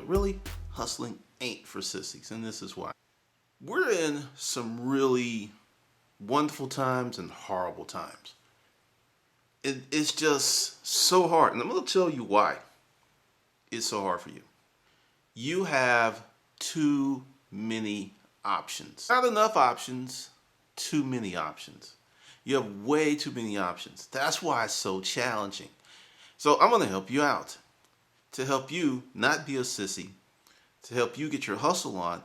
but really, hustling ain't for sissies, and this is why. We're in some really wonderful times and horrible times. It's just so hard, and I'm going to tell you why it's so hard for you. You have too many options. Not enough options, too many options. You have way too many options. That's why it's so challenging. So I'm going to help you out. To help you not be a sissy, to help you get your hustle on,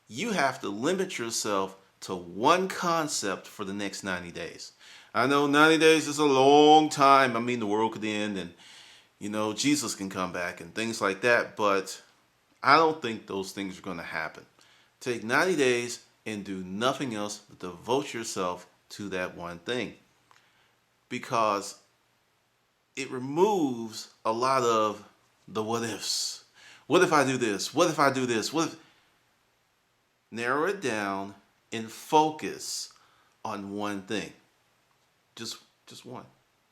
you have to limit yourself to one concept for the next 90 days. I know 90 days is a long time. I mean, the world could end and, Jesus can come back and things like that. But I don't think those things are going to happen. Take 90 days and do nothing else but devote yourself to that one thing. Because it removes a lot of the what ifs. What if I do this? What if I do this? What if... Narrow it down and focus on one thing. Just one.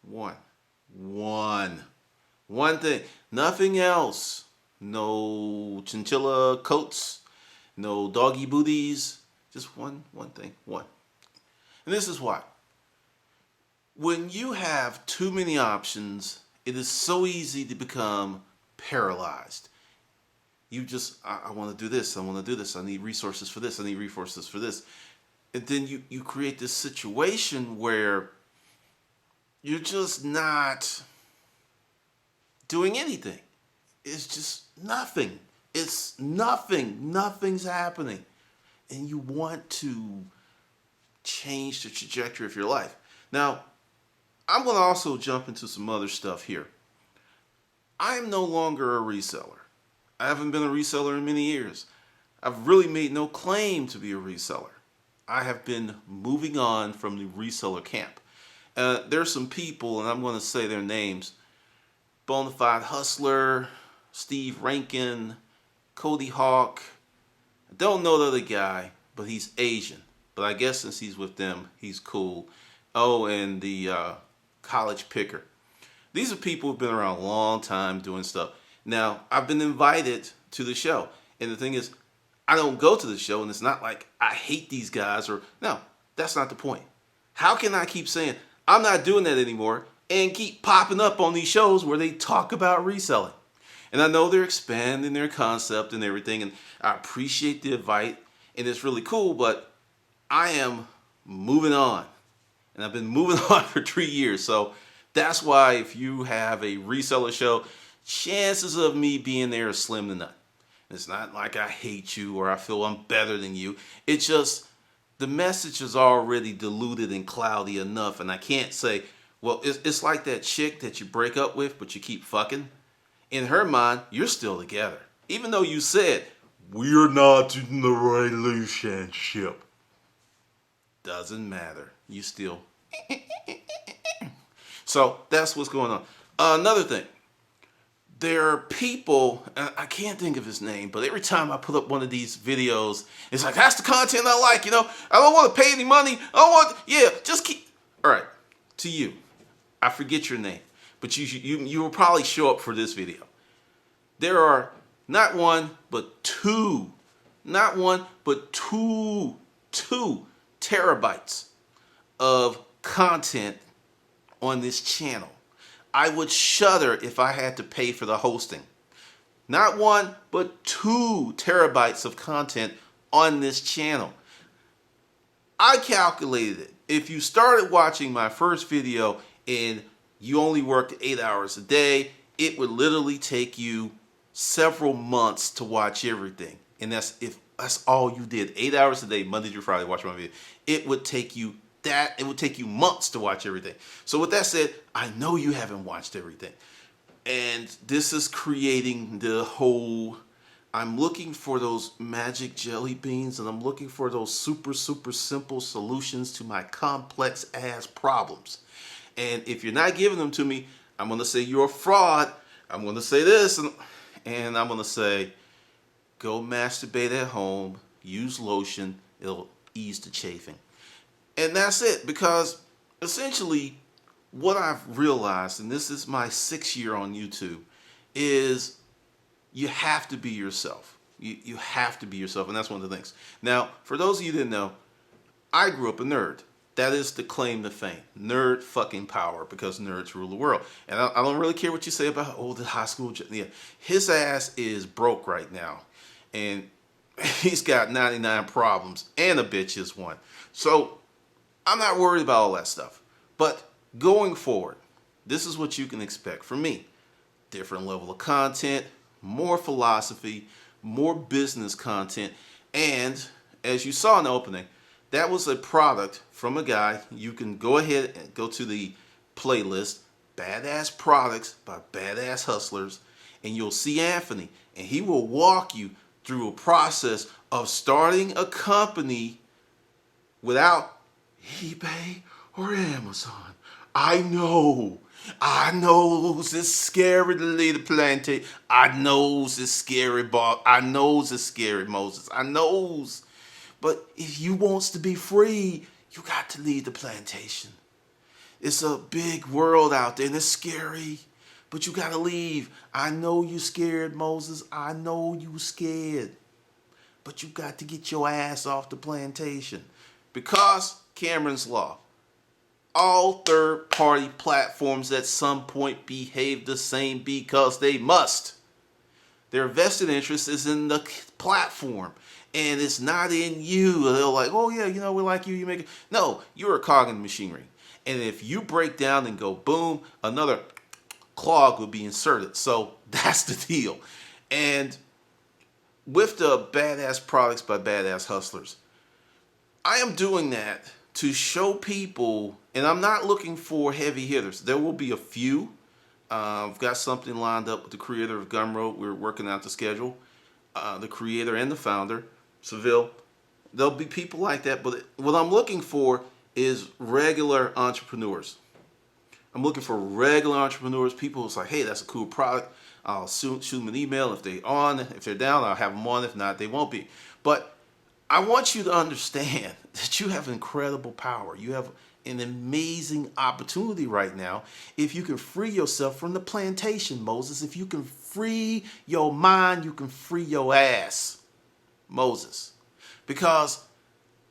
One thing. Nothing else. No chinchilla coats. No doggy booties. Just one thing. One. And this is why. When you have too many options, it is so easy to become paralyzed. You just, I want to do this, I want to do this, I need resources for this, I need resources for this. And then you create this situation where you're just not doing anything. It's just nothing. It's nothing. Nothing's happening. And you want to change the trajectory of your life. Now, I'm going to also jump into some other stuff here. I am no longer a reseller. I haven't been a reseller in many years. I've really made no claim to be a reseller. I have been moving on from the reseller camp. There's some people, and I'm going to say their names: Bonafide Hustler, Steve Rankin, Cody Hawk. I don't know the other guy, but he's Asian. But I guess since he's with them, he's cool. Oh, and the College Picker. These are people who've been around a long time doing stuff. Now, I've been invited to the show. And the thing is, I don't go to the show, and it's not like I hate these guys or... No, that's not the point. How can I keep saying, I'm not doing that anymore, and keep popping up on these shows where they talk about reselling? And I know they're expanding their concept and everything, and I appreciate the invite, and it's really cool, but I am moving on. And I've been moving on for 3 years. So that's why if you have a reseller show, chances of me being there are slim to none. It's not like I hate you or I feel I'm better than you. It's just the message is already diluted and cloudy enough. And I can't say, well, it's like that chick that you break up with, but you keep fucking. In her mind, you're still together. Even though you said, we're not in the relationship. Doesn't matter. You still. So that's what's going on. Another thing. There are people, I can't think of his name, but every time I put up one of these videos, it's like, that's the content I like, I don't want to pay any money. Just keep. All right, to you. I forget your name, but you will probably show up for this video. There are not one, but two terabytes of content on this channel. I would shudder if I had to pay for the hosting. Not 1, but 2 terabytes of content on this channel. I calculated it. If you started watching my first video and you only worked 8 hours a day, it would literally take you several months to watch everything. And that's if that's all you did. 8 hours a day, Monday through Friday, watch my video. It would take you months to watch everything. So with that said, I know you haven't watched everything. And this is creating the whole, I'm looking for those magic jelly beans, and I'm looking for those super simple solutions to my complex ass problems. And if you're not giving them to me, I'm going to say you're a fraud. I'm going to say this, and I'm going to say, go masturbate at home, use lotion, it'll ease the chafing. And that's it, because essentially what I've realized, and this is my 6th year on YouTube, is you have to be yourself. You have to be yourself, and that's one of the things. Now, for those of you that didn't know, I grew up a nerd. That is the claim to fame. Nerd fucking power, because nerds rule the world. And I don't really care what you say about, oh, the high school. Yeah, his ass is broke right now. And he's got 99 problems, and a bitch is one. So I'm not worried about all that stuff. But going forward, this is what you can expect from me. Different level of content, more philosophy, more business content, and as you saw in the opening, that was a product from a guy. You can go ahead and go to the playlist, Badass Products by Badass Hustlers, and you'll see Anthony, and he will walk you through a process of starting a company without eBay or Amazon. I know it's scary to leave the plantation. I knows it's scary, Bob. I knows it's scary, Moses. I knows. But if you wants to be free, you got to leave the plantation. It's a big world out there, and it's scary. But you got to leave. I know you scared, Moses. I know you scared. But you got to get your ass off the plantation. Because Cameron's Law. All third-party platforms at some point behave the same because they must. Their vested interest is in the platform, and it's not in you. They're like, oh yeah, you know, we like you, you make it. No, you're a cog in the machinery. And if you break down and go boom, another clog will be inserted. So that's the deal. And with the Badass Products by Badass Hustlers, I am doing that to show people, and I'm not looking for heavy hitters. There will be a few. I've got something lined up with the creator of Gumroad. We're working out the schedule. The creator and the founder, Seville. There'll be people like that, but what I'm looking for is regular entrepreneurs. I'm looking for regular entrepreneurs, people who's like, hey, that's a cool product. I'll shoot them an email if they're on. If they're down, I'll have them on. If not, they won't be. But I want you to understand that you have incredible power. You have an amazing opportunity right now. If you can free yourself from the plantation, Moses, if you can free your mind, you can free your ass, Moses. Because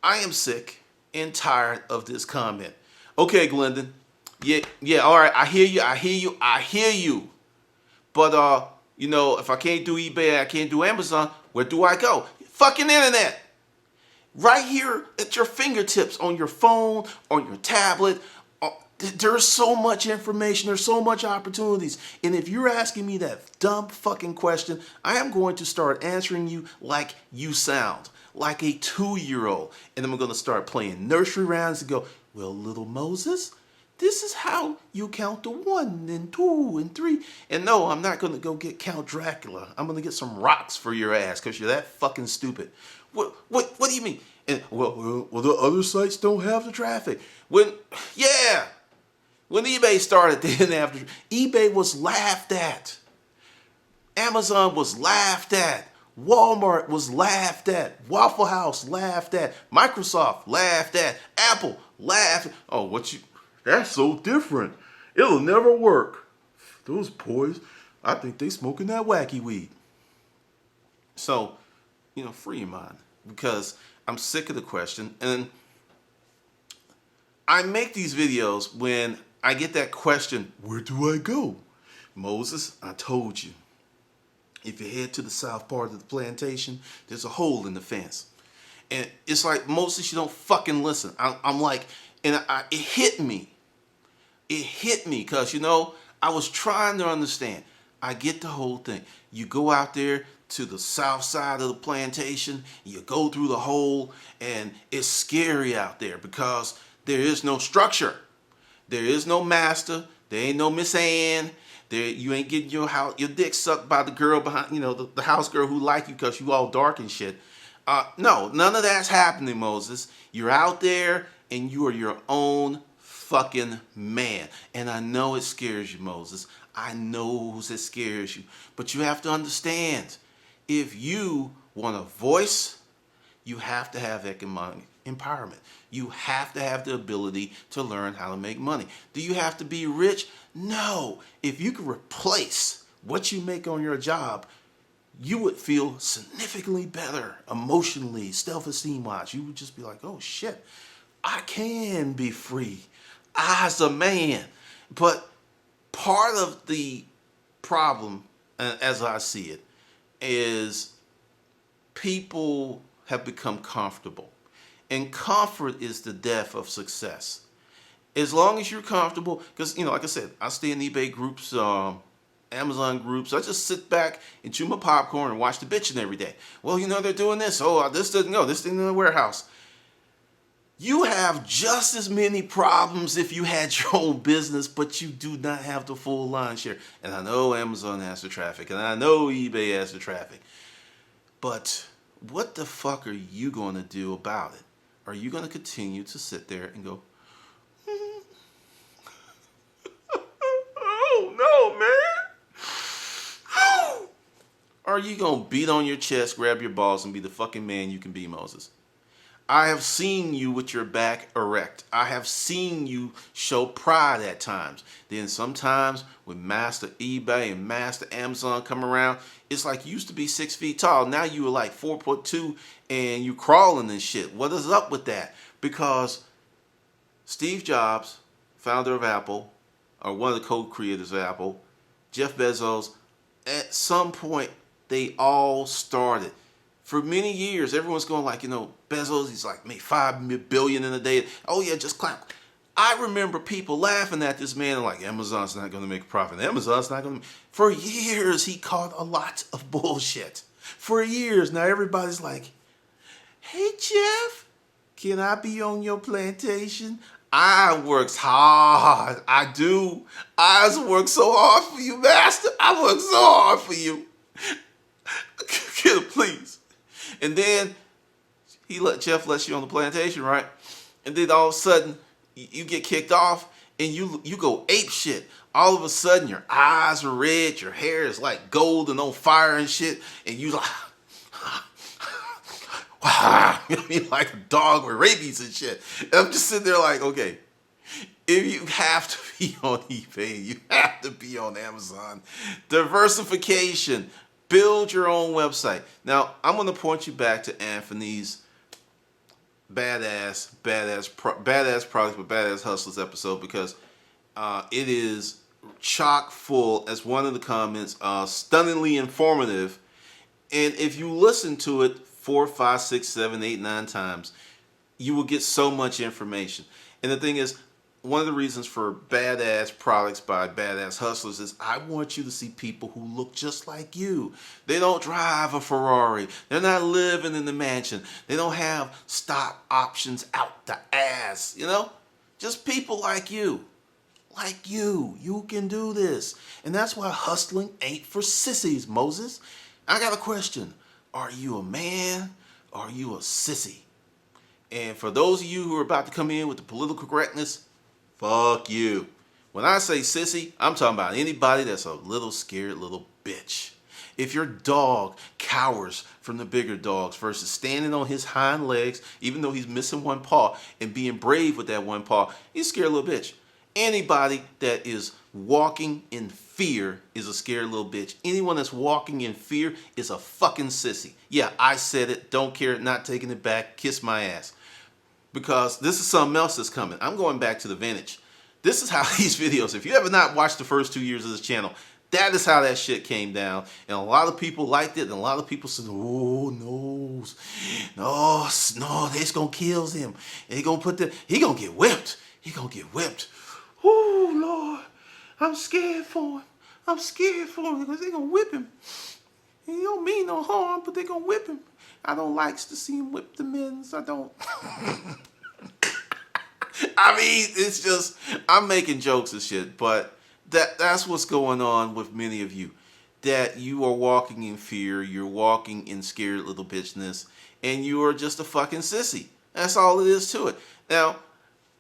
I am sick and tired of this comment. Okay, Glendon. Yeah, all right. I hear you. But, you know, if I can't do eBay, I can't do Amazon, where do I go? Fucking internet. Right here at your fingertips, on your phone, on your tablet. There's so much information. There's so much opportunities. And if you're asking me that dumb fucking question, I am going to start answering you like you sound, like a 2-year-old. And I'm going to start playing nursery rhymes and go, well, little Moses, this is how you count to 1 and 2 and 3. And no, I'm not going to go get Count Dracula. I'm going to get some rocks for your ass because you're that fucking stupid. What do you mean? And well, the other sites don't have the traffic. When eBay started, they didn't have eBay was laughed at. Amazon was laughed at. Walmart was laughed at. Waffle House laughed at. Microsoft laughed at. Apple laughed. Oh, that's so different. It'll never work. Those boys, I think they smoking that wacky weed. So, you know, free your mind. Because I'm sick of the question. And I make these videos when I get that question, where do I go? Moses, I told you. If you head to the south part of the plantation, there's a hole in the fence. And it's like, Moses, you don't fucking listen. I'm like, and it hit me. It hit me because, you know, I was trying to understand. I get the whole thing. You go out there to the south side of the plantation, you go through the hole, and it's scary out there because there is no structure. There is no master. There ain't no Miss Ann. You ain't getting your dick sucked by the girl behind, you know, the house girl who like you because you all dark and shit. No, none of that's happening, Moses. You're out there and you are your own fucking man. And I know it scares you, Moses. I know it scares you. But you have to understand, if you want a voice, you have to have economic empowerment. You have to have the ability to learn how to make money. Do you have to be rich? No. If you can replace what you make on your job you would feel significantly better emotionally, self-esteem wise. You would just be like, oh shit, I can be free as a man. But part of the problem, as I see it, is people have become comfortable. And comfort is the death of success. As long as you're comfortable, because, like I said, I stay in eBay groups, Amazon groups. I just sit back and chew my popcorn and watch the bitching every day. Well, they're doing this. Oh, this doesn't go. This thing in the warehouse. You have just as many problems if you had your own business, but you do not have the full line share. And I know Amazon has the traffic, and I know eBay has the traffic. But what the fuck are you going to do about it? Are you going to continue to sit there and go, oh no, man? Or are you going to beat on your chest, grab your balls, and be the fucking man you can be, Moses? I have seen you with your back erect. I have seen you show pride at times. Then sometimes when Master eBay and Master Amazon come around, it's like you used to be 6 feet tall. Now you are like 4'2" and you crawling and shit. What is up with that? Because Steve Jobs, founder of Apple, or one of the co-creators of Apple, Jeff Bezos, at some point they all started. For many years, everyone's going like, Bezos, he's like made $5 billion in a day. Oh yeah, just clap. I remember people laughing at this man and like, Amazon's not going to make a profit. Amazon's not going to. For years, he caught a lot of bullshit. For years. Now everybody's like, hey, Jeff, can I be on your plantation? I works hard. I do. I work so hard for you, master. I work so hard for you. Please. And then Jeff lets you on the plantation, right? And then all of a sudden you get kicked off and you go ape shit. All of a sudden your eyes are red, your hair is like gold and on fire and shit, and you like wow, like a dog with rabies and shit. And I'm just sitting there like, okay, if you have to be on eBay, you have to be on Amazon. Diversification. Build your own website. Now, I'm going to point you back to Anthony's badass products with badass hustlers episode, because it is chock full, as one of the comments, stunningly informative. And if you listen to it 4, 5, 6, 7, 8, 9 times, you will get so much information. And the thing is, one of the reasons for badass products by badass hustlers is I want you to see people who look just like you. They don't drive a Ferrari. They're not living in the mansion. They don't have stock options out the ass, Just people like you. Like you. You can do this. And that's why hustling ain't for sissies, Moses. I got a question. Are you a man or are you a sissy? And for those of you who are about to come in with the political correctness, fuck you. When I say sissy, I'm talking about anybody that's a little scared little bitch. If your dog cowers from the bigger dogs versus standing on his hind legs, even though he's missing one paw, and being brave with that one paw, he's a scared little bitch. Anybody that is walking in fear is a scared little bitch. Anyone that's walking in fear is a fucking sissy. Yeah, I said it. Don't care. Not taking it back. Kiss my ass. Because this is something else that's coming. I'm going back to the vintage. This is how these videos, if you ever not watched the first 2 years of this channel, that is how that shit came down. And a lot of people liked it, and a lot of people said, oh, no, they're just going to kill him. He going to get whipped. He going to get whipped. Oh, Lord, I'm scared for him. I'm scared for him because they're going to whip him. He don't mean no harm, but they're going to whip him. I don't like to see him whip the men's. I don't. I mean, it's just, I'm making jokes and shit, but that's what's going on with many of you. That you are walking in fear, you're walking in scared little bitchness, and you are just a fucking sissy. That's all it is to it. Now,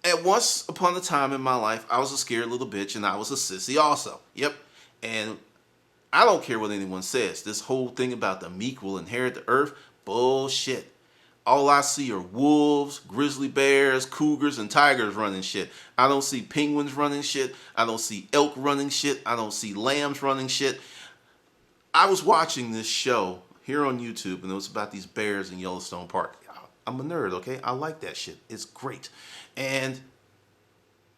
at once upon a time in my life, I was a scared little bitch, and I was a sissy also. Yep. And I don't care what anyone says. This whole thing about the meek will inherit the earth, bullshit. All I see are wolves, grizzly bears, cougars, and tigers running shit. I don't see penguins running shit. I don't see elk running shit. I don't see lambs running shit. I was watching this show here on YouTube, and it was about these bears in Yellowstone Park. I'm a nerd, okay? I like that shit. It's great. And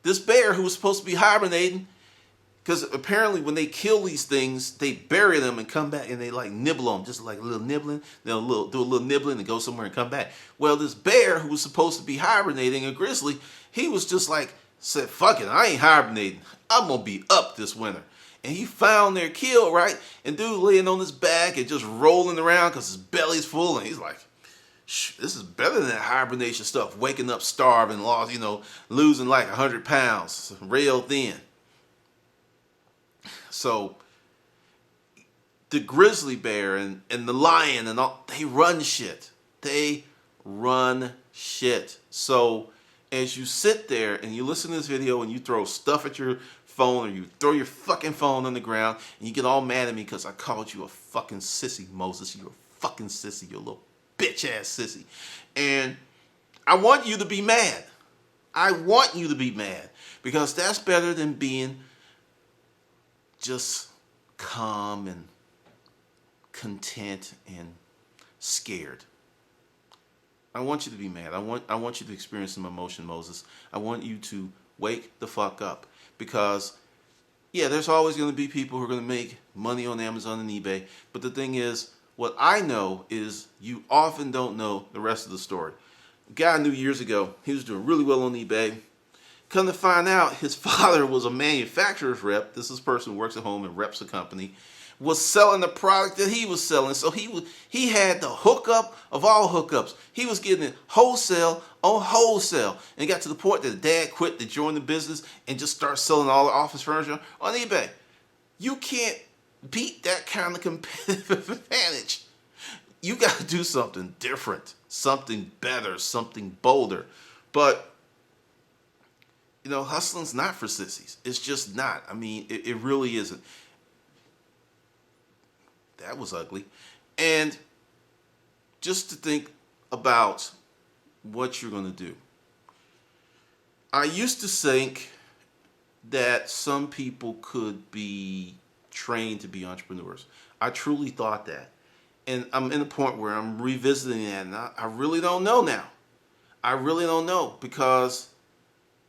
this bear who was supposed to be hibernating, because apparently when they kill these things, they bury them and come back and they like nibble them, just like a little nibbling. They'll do a little nibbling and go somewhere and come back. Well, this bear who was supposed to be hibernating, a grizzly, he was just like, said, fuck it, I ain't hibernating. I'm going to be up this winter. And he found their kill, right? And dude laying on his back and just rolling around because his belly's full. And he's like, this is better than that hibernation stuff. Waking up starving, lost, losing like 100 pounds, rail thin. So the grizzly bear and the lion and all, they run shit. They run shit. So as you sit there and you listen to this video and you throw stuff at your phone or you throw your fucking phone on the ground and you get all mad at me because I called you a fucking sissy, Moses. You're a fucking sissy. You're a little bitch ass sissy. And I want you to be mad. I want you to be mad because that's better than being just calm and content and scared. I want you to be mad. I want you to experience some emotion, Moses. I want you to wake the fuck up. Because, yeah, there's always going to be people who are going to make money on Amazon and eBay. But the thing is, what I know is you often don't know the rest of the story. A guy I knew years ago, he was doing really well on eBay. Come to find out, his father was a manufacturer's rep. This is a person who works at home and reps a company. Was selling the product that he was selling. So he had the hookup of all hookups. He was getting it wholesale on wholesale. And it got to the point that dad quit to join the business and just start selling all the office furniture on eBay. You can't beat that kind of competitive advantage. You got to do something different, something better, something bolder. But, hustling's not for sissies. It's just not. I mean, it really isn't. That was ugly. And just to think about what you're going to do. I used to think that some people could be trained to be entrepreneurs. I truly thought that. And I'm in a point where I'm revisiting that, and I really don't know now. I really don't know because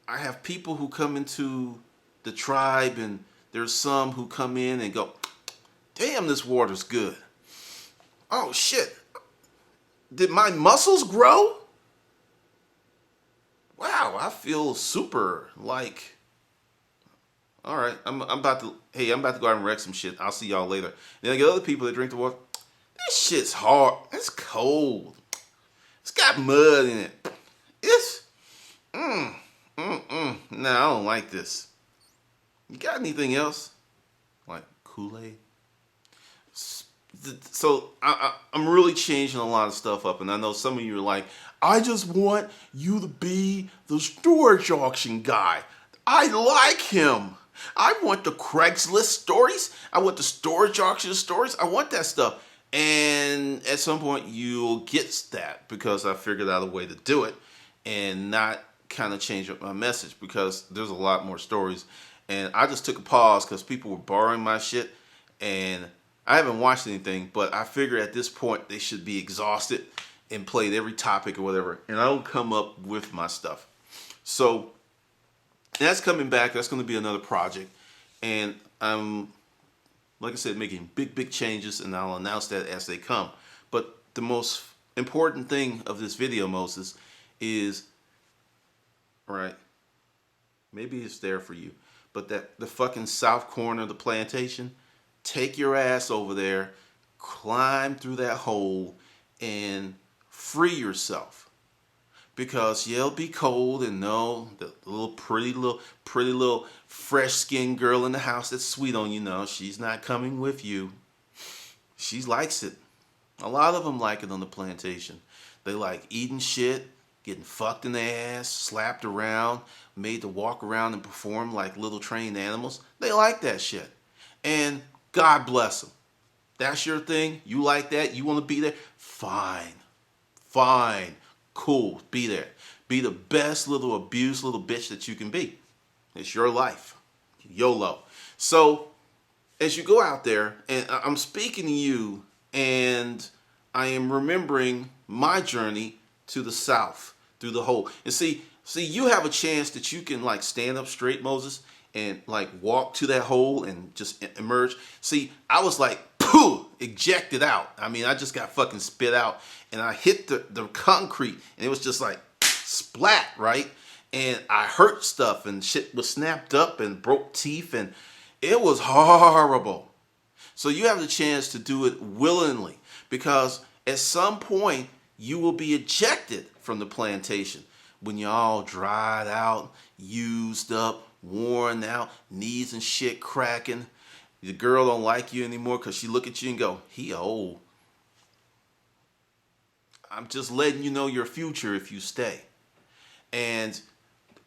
I have people who come into the tribe, and there's some who come in and go, damn, this water's good. Oh, shit. Did my muscles grow? Wow, I feel super like... All right, I'm about to go out and wreck some shit. I'll see y'all later. Then I get other people that drink the water. This shit's hard. It's cold. It's got mud in it. It's... No, I don't like this. You got anything else? Like Kool-Aid? So I'm really changing a lot of stuff up, and I know some of you are like, I just want you to be the storage auction guy. I like him. I want the Craigslist stories. I want the storage auction stories. I want that stuff. And at some point you'll get that because I figured out a way to do it and not kind of change up my message because there's a lot more stories. And I just took a pause because people were borrowing my shit, and I haven't watched anything, but I figure at this point they should be exhausted and played every topic or whatever, and I'll come up with my stuff. So that's coming back. That's going to be another project, and I'm, like I said, making big changes, and I'll announce that as they come. But the most important thing of this video, Moses, is, right, maybe it's there for you, but that the fucking south corner of the plantation, take your ass over there, climb through that hole, and free yourself. Because you'll be cold, and no, the pretty little fresh-skinned girl in the house that's sweet on you, no, she's not coming with you. She likes it. A lot of them like it on the plantation. They like eating shit, getting fucked in the ass, slapped around, made to walk around and perform like little trained animals. They like that shit. And God bless them. That's your thing. You like that. You want to be there. Fine. Cool. Be there. Be the best little bitch that you can be. It's your life. YOLO. So as you go out there, and I'm speaking to you, and I am remembering my journey to the South through the hole. And see, you have a chance that you can like stand up straight, Moses, and like walk to that hole and just emerge. See, I was like, pooh, ejected out. I mean, I just got fucking spit out, and I hit the concrete, and it was just like splat, right? And I hurt stuff, and shit was snapped up and broke teeth, and it was horrible. So you have the chance to do it willingly, because at some point you will be ejected from the plantation when you're all dried out, used up, worn out, knees and shit cracking. The girl don't like you anymore because she look at you and go, he old. I'm just letting you know your future if you stay. And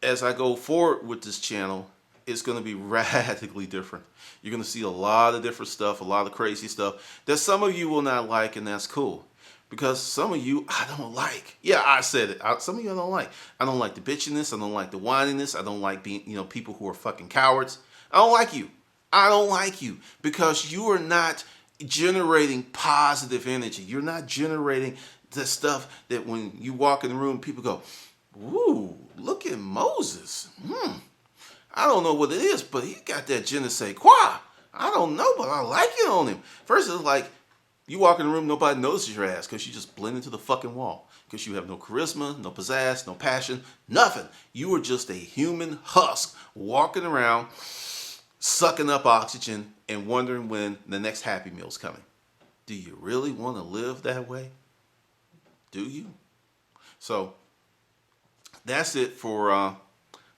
as I go forward with this channel, it's going to be radically different. You're going to see a lot of different stuff, a lot of crazy stuff that some of you will not like, and that's cool. Because some of you I don't like. Yeah, I said it. Some of you I don't like. I don't like the bitchiness. I don't like the whininess. I don't like being, people who are fucking cowards. I don't like you. I don't like you because you are not generating positive energy. You're not generating the stuff that when you walk in the room, people go, "Ooh, look at Moses. I don't know what it is, but he got that je ne sais quoi. I don't know, but I like it on him." First, it's like, you walk in the room, nobody notices your ass because you just blend into the fucking wall. Because you have no charisma, no pizzazz, no passion, nothing. You are just a human husk walking around, sucking up oxygen and wondering when the next Happy Meal's coming. Do you really want to live that way? Do you? So that's it for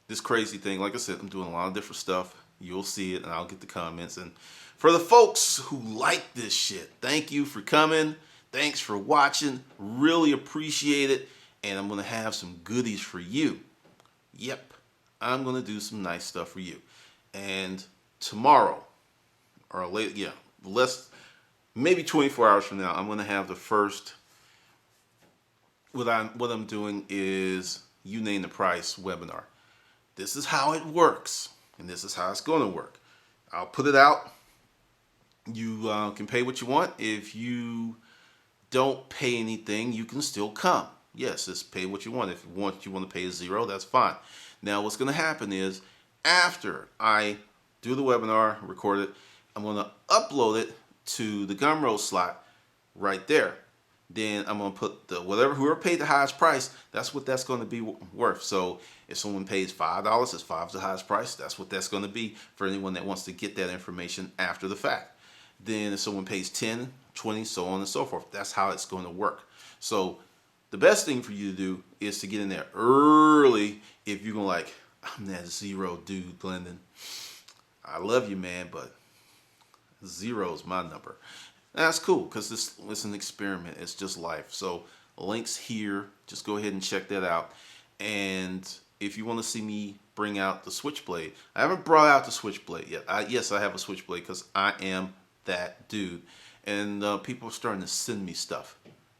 this crazy thing. Like I said, I'm doing a lot of different stuff. You'll see it and I'll get the comments. And for the folks who like this shit, thank you for coming. Thanks for watching. Really appreciate it. And I'm going to have some goodies for you. Yep, I'm going to do some nice stuff for you. And tomorrow, or late, maybe 24 hours from now, I'm going to have the first, what I'm doing is You Name the Price webinar. This is how it works, and this is how it's going to work. I'll put it out. You can pay what you want. If you don't pay anything, you can still come. Yes, just pay what you want. If you want to pay $0, that's fine. Now, what's going to happen is after I do the webinar, record it, I'm going to upload it to the Gumroad slot right there. Then I'm going to put whoever paid the highest price, that's what that's going to be worth. So if someone pays $5, it's $5 the highest price. That's what that's going to be for anyone that wants to get that information after the fact. Then if someone pays 10, 20, so on and so forth, that's how it's going to work. So the best thing for you to do is to get in there early. If you're going like, I'm that zero dude, Glendon. I love you, man, but 0 is my number. That's cool because it's an experiment. It's just life. So links here. Just go ahead and check that out. And if you want to see me bring out the Switchblade, I haven't brought out the Switchblade yet. Yes, I have a Switchblade because I am that dude. And people are starting to send me stuff,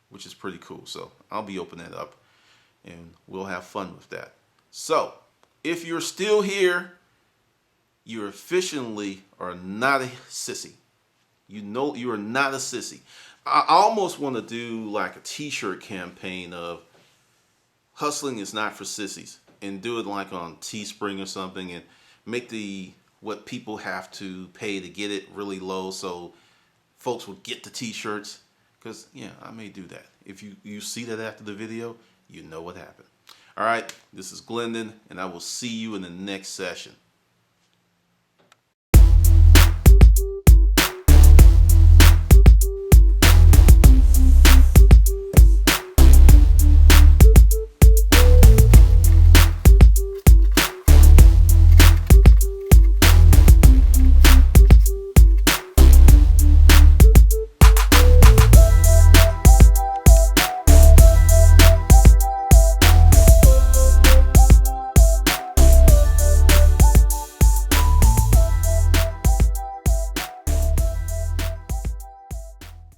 which is pretty cool. So I'll be opening it up and we'll have fun with that. So if you're still here, you officially are not a sissy. You know you are not a sissy. I almost want to do like a t-shirt campaign of hustling is not for sissies and do it like on Teespring or something and make what people have to pay to get it really low so folks will get the t-shirts. Because, yeah, I may do that. If you see that after the video, you know what happened. All right, this is Glendon, and I will see you in the next session.